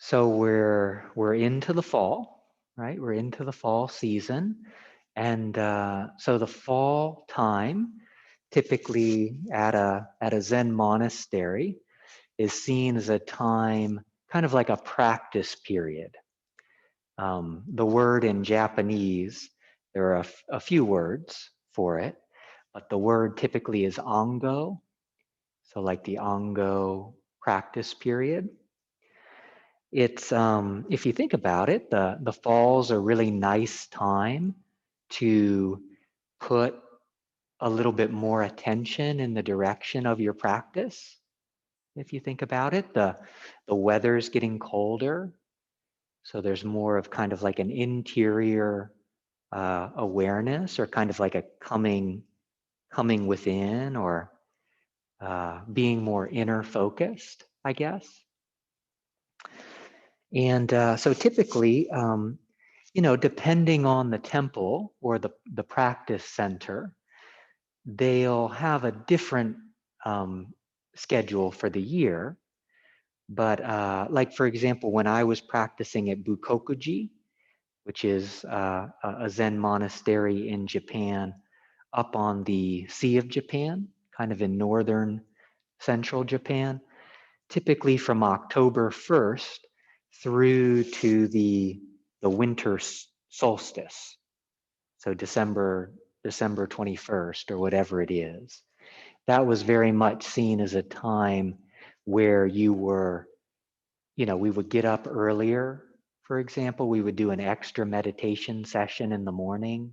So we're into the fall, right? We're into the fall season, and so the fall time, typically at a Zen monastery, is seen as a time, kind of like a practice period. The word in Japanese, there are a few words for it, but the word typically is ango, so like the ango practice period. It's if you think about it, the fall's a really nice time to put a little bit more attention in the direction of your practice. If you think about it, the weather's getting colder, so there's more of kind of like an interior awareness, or kind of like a coming within, or being more inner focused, I guess. And so typically, depending on the temple or the practice center, they'll have a different schedule for the year. But like, for example, when I was practicing at Bukokuji, which is a Zen monastery in Japan, up on the Sea of Japan, kind of in northern central Japan, typically from October 1st through to the winter solstice, so December 21st or whatever it is. That was very much seen as a time where you were, we would get up earlier. For example, we would do an extra meditation session in the morning.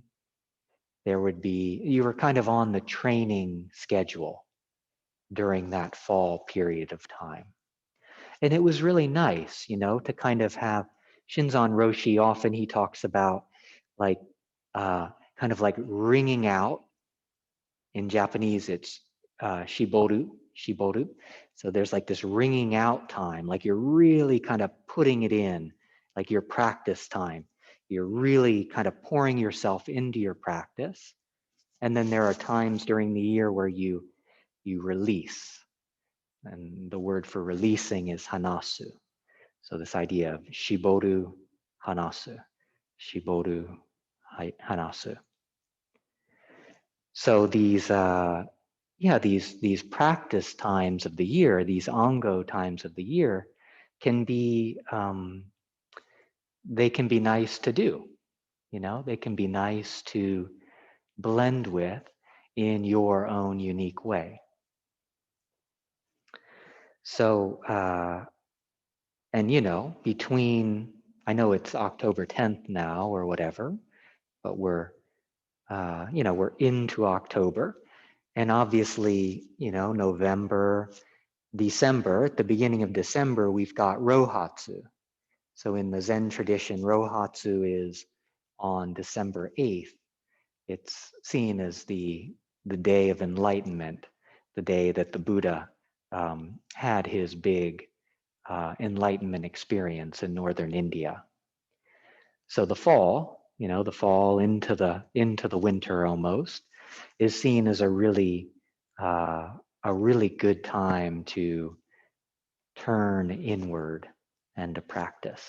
You were kind of on the training schedule during that fall period of time. And it was really nice, to kind of have Shinzan Roshi. Often he talks about like kind of like ringing out. In Japanese, it's shiboru. So there's like this ringing out time, like you're really kind of putting it in, like your practice time. You're really kind of pouring yourself into your practice. And then there are times during the year where you release. And the word for releasing is hanasu. So this idea of shiboru hanasu, shiboru hanasu. So these practice times of the year, these ango times of the year, can be they can be nice to do. They can be nice to blend with in your own unique way. So and between, I know it's October 10th now or whatever, but we're into October, and obviously, November, December, at the beginning of December, we've got Rohatsu. So in the Zen tradition, Rohatsu is on December 8th. It's seen as the day of enlightenment, the day that the Buddha had his big enlightenment experience in northern India. So the fall, the fall into the winter almost, is seen as a really good time to turn inward and to practice.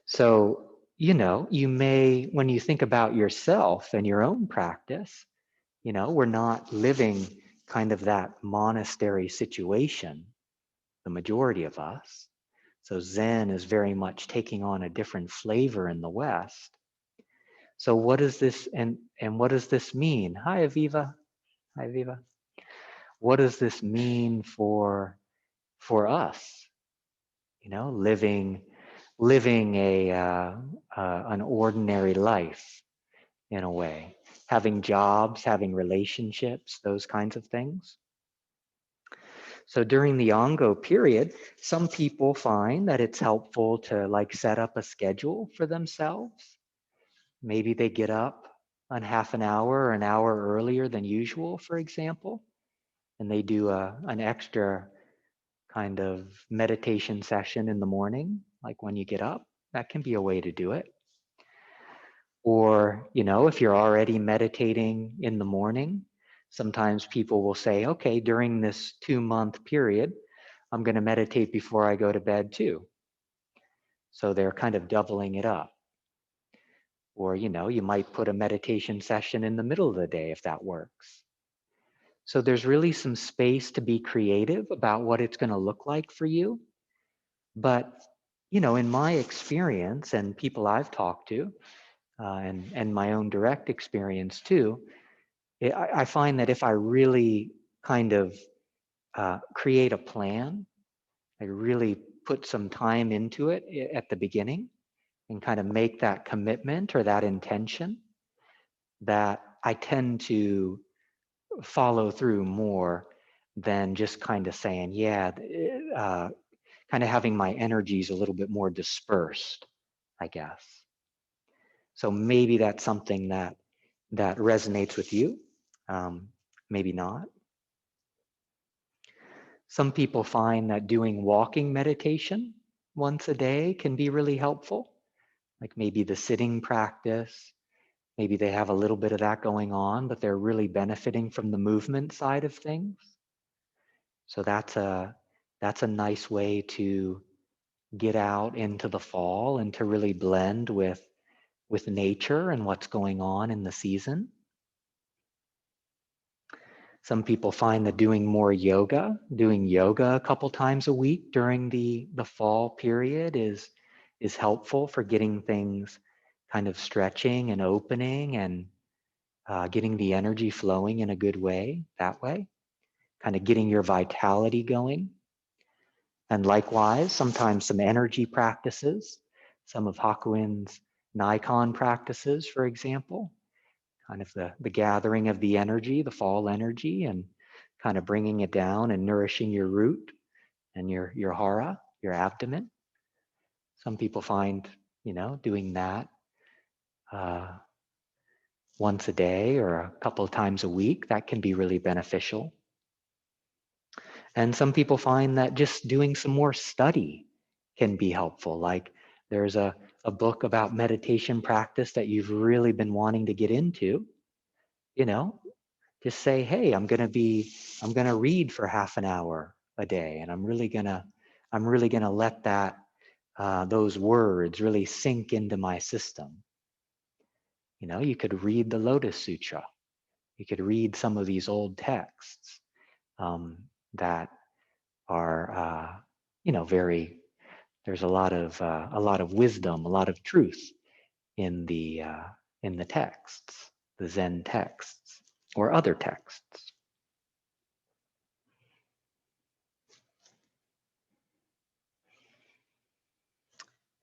So, you may, when you think about yourself and your own practice, we're not living kind of that monastery situation, the majority of us. So Zen is very much taking on a different flavor in the West. So what does this, and what does this mean? Hi, Aviva. Hi, Aviva. What does this mean for us? Living an ordinary life in a way, having jobs, having relationships, those kinds of things. So during the Ango period, some people find that it's helpful to like set up a schedule for themselves. Maybe they get up on half an hour or an hour earlier than usual, for example, and they do an extra kind of meditation session in the morning, like when you get up. That can be a way to do it. Or, if you're already meditating in the morning, sometimes people will say, okay, during this 2-month period, I'm going to meditate before I go to bed too. So they're kind of doubling it up. Or, you might put a meditation session in the middle of the day if that works. So there's really some space to be creative about what it's going to look like for you. But, in my experience and people I've talked to, and my own direct experience too, I find that if I really kind of create a plan, I really put some time into it at the beginning and kind of make that commitment or that intention, that I tend to follow through more than just kind of saying, yeah, kind of having my energies a little bit more dispersed, I guess. So maybe that's something that resonates with you, maybe not. Some people find that doing walking meditation once a day can be really helpful, like maybe the sitting practice. Maybe they have a little bit of that going on, but they're really benefiting from the movement side of things. So that's a nice way to get out into the fall and to really blend with nature and what's going on in the season. Some people find that doing yoga a couple times a week during the fall period is helpful for getting things kind of stretching and opening and getting the energy flowing in a good way that way, kind of getting your vitality going. And likewise, sometimes some energy practices, some of Hakuin's Nikon practices, for example, kind of the gathering of the energy, the fall energy, and kind of bringing it down and nourishing your root and your hara, your abdomen. Some people find, doing that once a day or a couple of times a week, that can be really beneficial. And some people find that just doing some more study can be helpful. Like there's a book about meditation practice that you've really been wanting to get into, just say, hey, I'm going to read for half an hour a day. And I'm really going to let that, those words really sink into my system. You could read the Lotus Sutra. You could read some of these old texts that are, there's a lot of wisdom, a lot of truth in the texts, the Zen texts or other texts.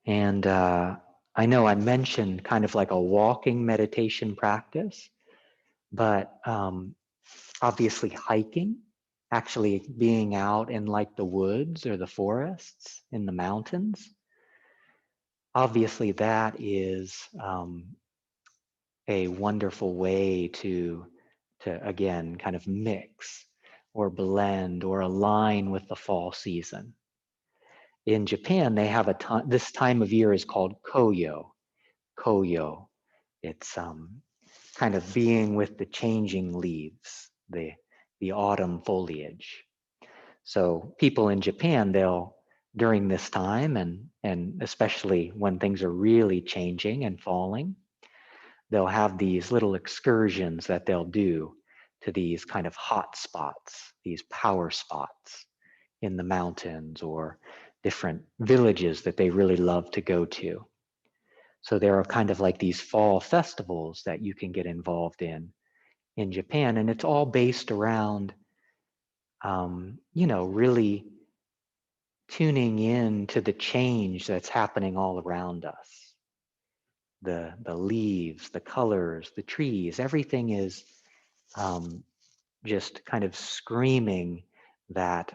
And I know I mentioned kind of like a walking meditation practice, but obviously hiking, actually being out in like the woods or the forests in the mountains, obviously that is a wonderful way to again kind of mix or blend or align with the fall season. In Japan, they have this time of year is called Koyo. Koyo. It's kind of being with the changing leaves, the autumn foliage. So people in Japan, they'll during this time and especially when things are really changing and falling, they'll have these little excursions that they'll do to these kind of hot spots, these power spots in the mountains or different villages that they really love to go to. So there are kind of like these fall festivals that you can get involved in Japan, and it's all based around, really tuning in to the change that's happening all around us. The leaves, the colors, the trees, everything is just kind of screaming that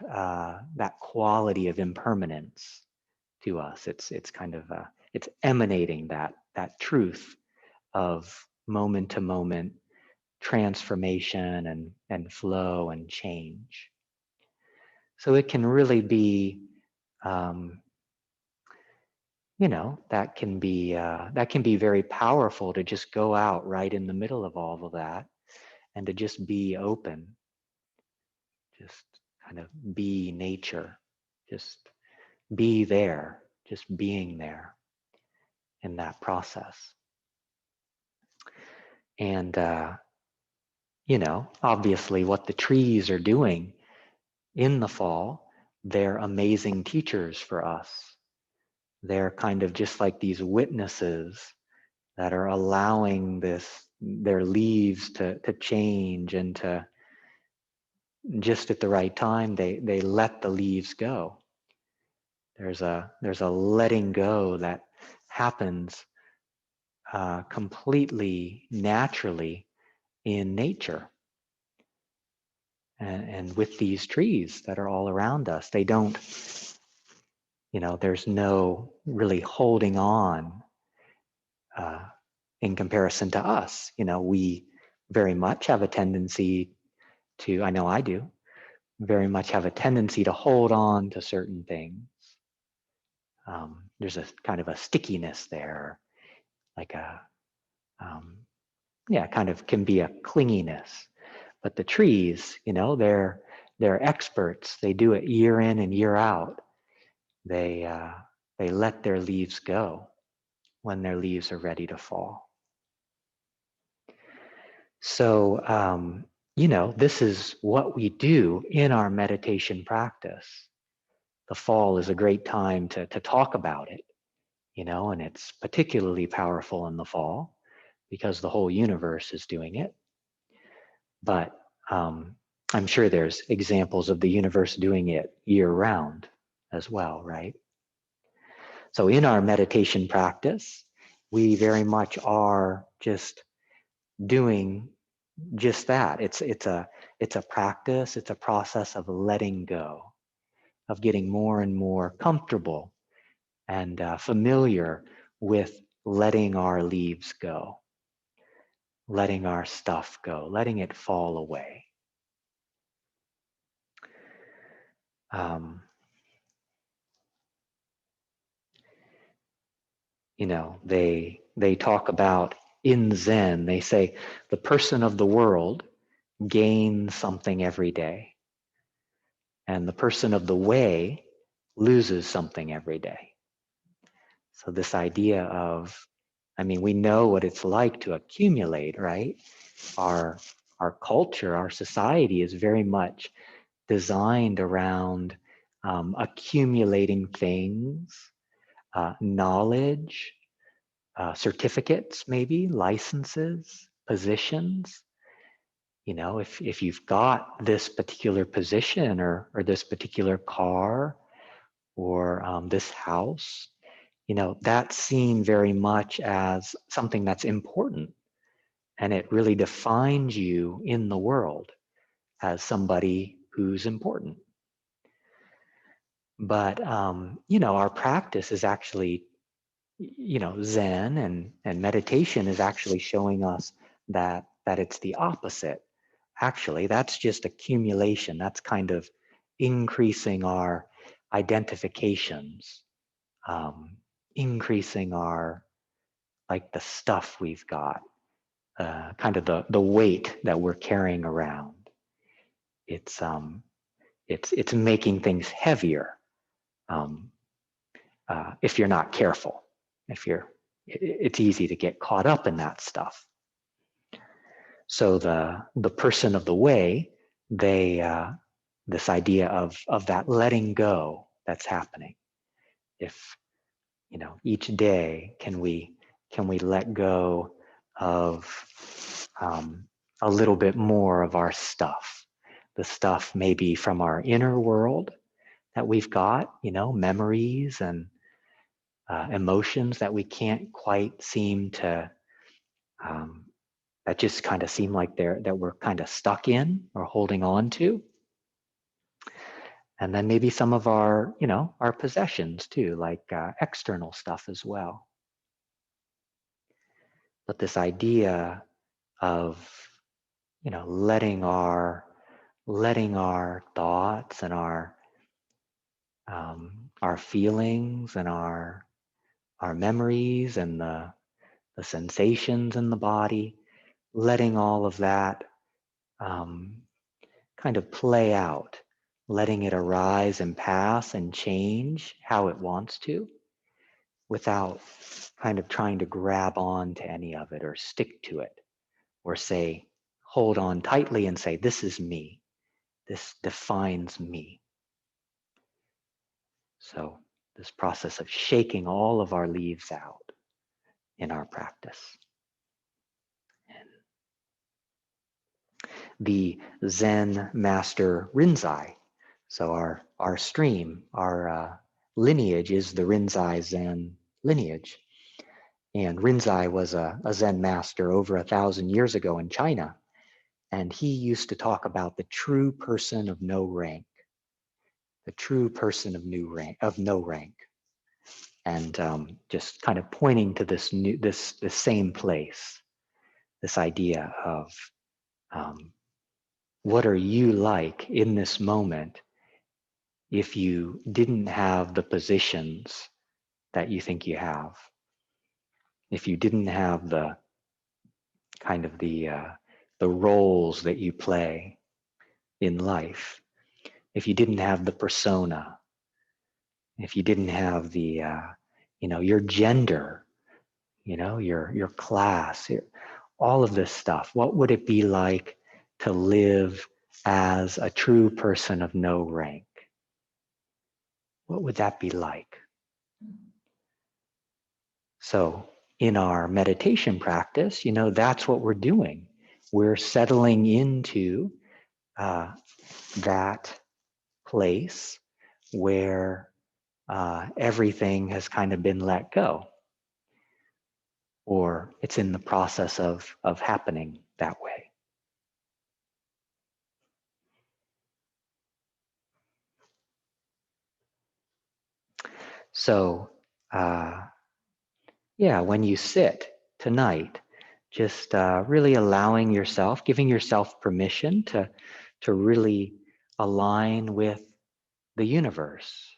quality of impermanence to us. It's kind of it's emanating that truth of moment to moment transformation and flow and change. So it can really be, that can be very powerful to just go out right in the middle of all of that and to just be open, just kind of be nature. Just be there, just being there in that process. And, obviously what the trees are doing in the fall, they're amazing teachers for us. They're kind of just like these witnesses that are allowing their leaves to change, and to just at the right time, they let the leaves go. There's a letting go that happens completely naturally in nature. And with these trees that are all around us, they don't, there's no really holding on in comparison to us. We very much have a tendency to, I know I do, very much have a tendency to hold on to certain things. There's a kind of a stickiness there, like kind of can be a clinginess. But the trees, they're experts. They do it year in and year out. They let their leaves go when their leaves are ready to fall. So, this is what we do in our meditation practice. The fall is a great time to talk about it, and it's particularly powerful in the fall because the whole universe is doing it. But I'm sure there's examples of the universe doing it year round as well, right? So in our meditation practice, we very much are just doing just that. It's a practice, it's a process of letting go, of getting more and more comfortable and familiar with letting our leaves go, letting our stuff go, letting it fall away. They talk about in Zen, they say the person of the world gains something every day, and the person of the way loses something every day. So this idea of, we know what it's like to accumulate, right? Our culture, our society is very much designed around accumulating things, knowledge, certificates, maybe licenses, positions. If you've got this particular position or this particular car or this house, that's seen very much as something that's important, and it really defines you in the world as somebody who's important. But our practice is actually, Zen and meditation is actually showing us that it's the opposite. Actually, that's just accumulation. That's kind of increasing our identifications, increasing our, like, the stuff we've got, kind of the weight that we're carrying around. It's making things heavier if you're not careful. It's easy to get caught up in that stuff. So the person of the way, this idea of that letting go that's happening. If each day can we let go of a little bit more of our stuff, the stuff maybe from our inner world that we've got, memories and emotions that we can't quite seem to, that just kind of seem like that we're kind of stuck in or holding on to. And then maybe some of our, our possessions too, like external stuff as well. But this idea of, letting our thoughts and our feelings and our memories and the sensations in the body, letting all of that kind of play out, letting it arise and pass and change how it wants to, without kind of trying to grab on to any of it or stick to it, or say, hold on tightly and say, this is me. This defines me. So this process of shaking all of our leaves out in our practice. And the Zen master Rinzai, so our stream, our lineage is the Rinzai Zen lineage. And Rinzai was a Zen master over 1,000 years ago in China. And he used to talk about the true person of no rank, the true person of no rank. And just kind of pointing to this same place, this idea of what are you like in this moment if you didn't have the positions that you think you have, if you didn't have the kind of the roles that you play in life, if you didn't have the persona, if you didn't have the your gender, your class, all of this stuff, what would it be like to live as a true person of no rank? What would that be like? So in our meditation practice, that's what we're doing. We're settling into that place where everything has kind of been let go, or it's in the process of happening that way. So when you sit tonight, just really allowing yourself, giving yourself permission to really align with the universe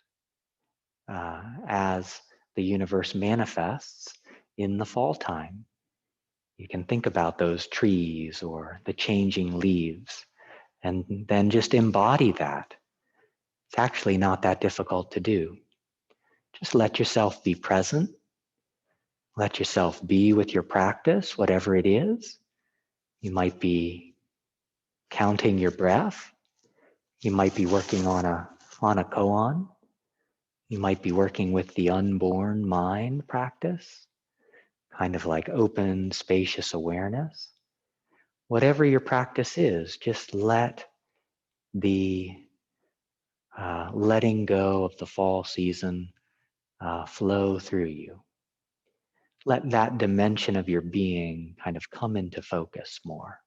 as the universe manifests in the fall time. You can think about those trees or the changing leaves, and then just embody that. It's actually not that difficult to do. Just let yourself be present. Let yourself be with your practice, whatever it is. You might be counting your breath. You might be working on a koan. You might be working with the unborn mind practice, kind of like open, spacious awareness. Whatever your practice is, just let the letting go of the fall season flow through you. Let that dimension of your being kind of come into focus more.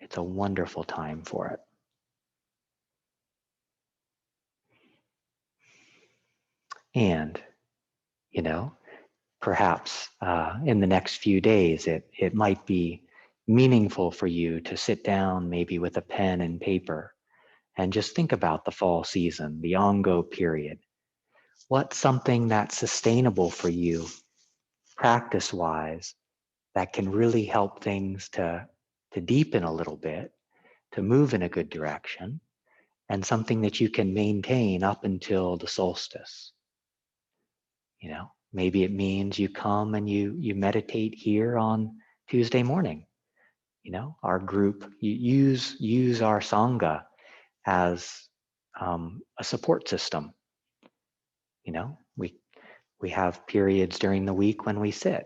It's a wonderful time for it. And, perhaps in the next few days, it might be meaningful for you to sit down maybe with a pen and paper and just think about the fall season, the Ango period. What's something that's sustainable for you practice-wise that can really help things to deepen a little bit, to move in a good direction, and something that you can maintain up until the solstice. Maybe it means you come and you meditate here on Tuesday morning. Our group, you use our Sangha as a support system. We have periods during the week when we sit,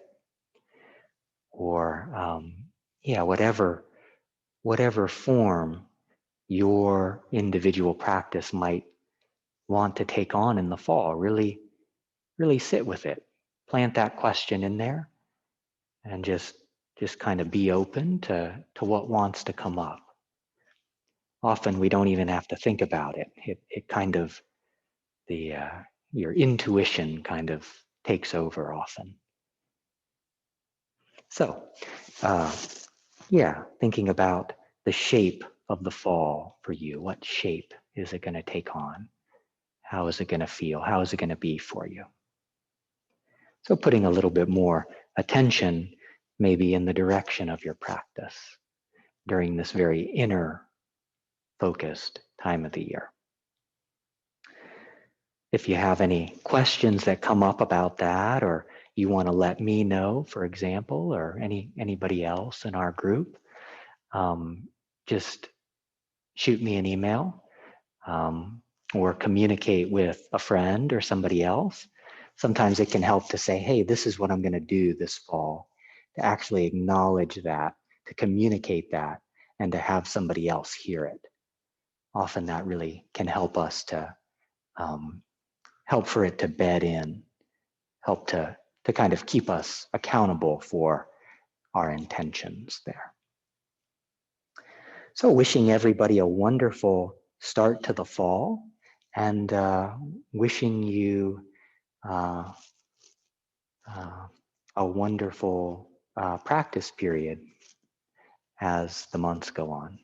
or whatever form your individual practice might want to take on in the fall. Really sit with it. Plant that question in there, and just kind of be open to what wants to come up. Often we don't even have to think about it. It kind of, your intuition kind of takes over often. So, thinking about the shape of the fall for you. What shape is it going to take on? How is it going to feel? How is it going to be for you? So putting a little bit more attention maybe in the direction of your practice during this very inner focused time of the year. If you have any questions that come up about that, or you want to let me know, for example, or anybody else in our group, just shoot me an email or communicate with a friend or somebody else. Sometimes it can help to say, hey, this is what I'm going to do this fall, to actually acknowledge that, to communicate that, and to have somebody else hear it. Often that really can help us to help for it to bed in, help to kind of keep us accountable for our intentions there. So wishing everybody a wonderful start to the fall, and wishing you a wonderful practice period as the months go on.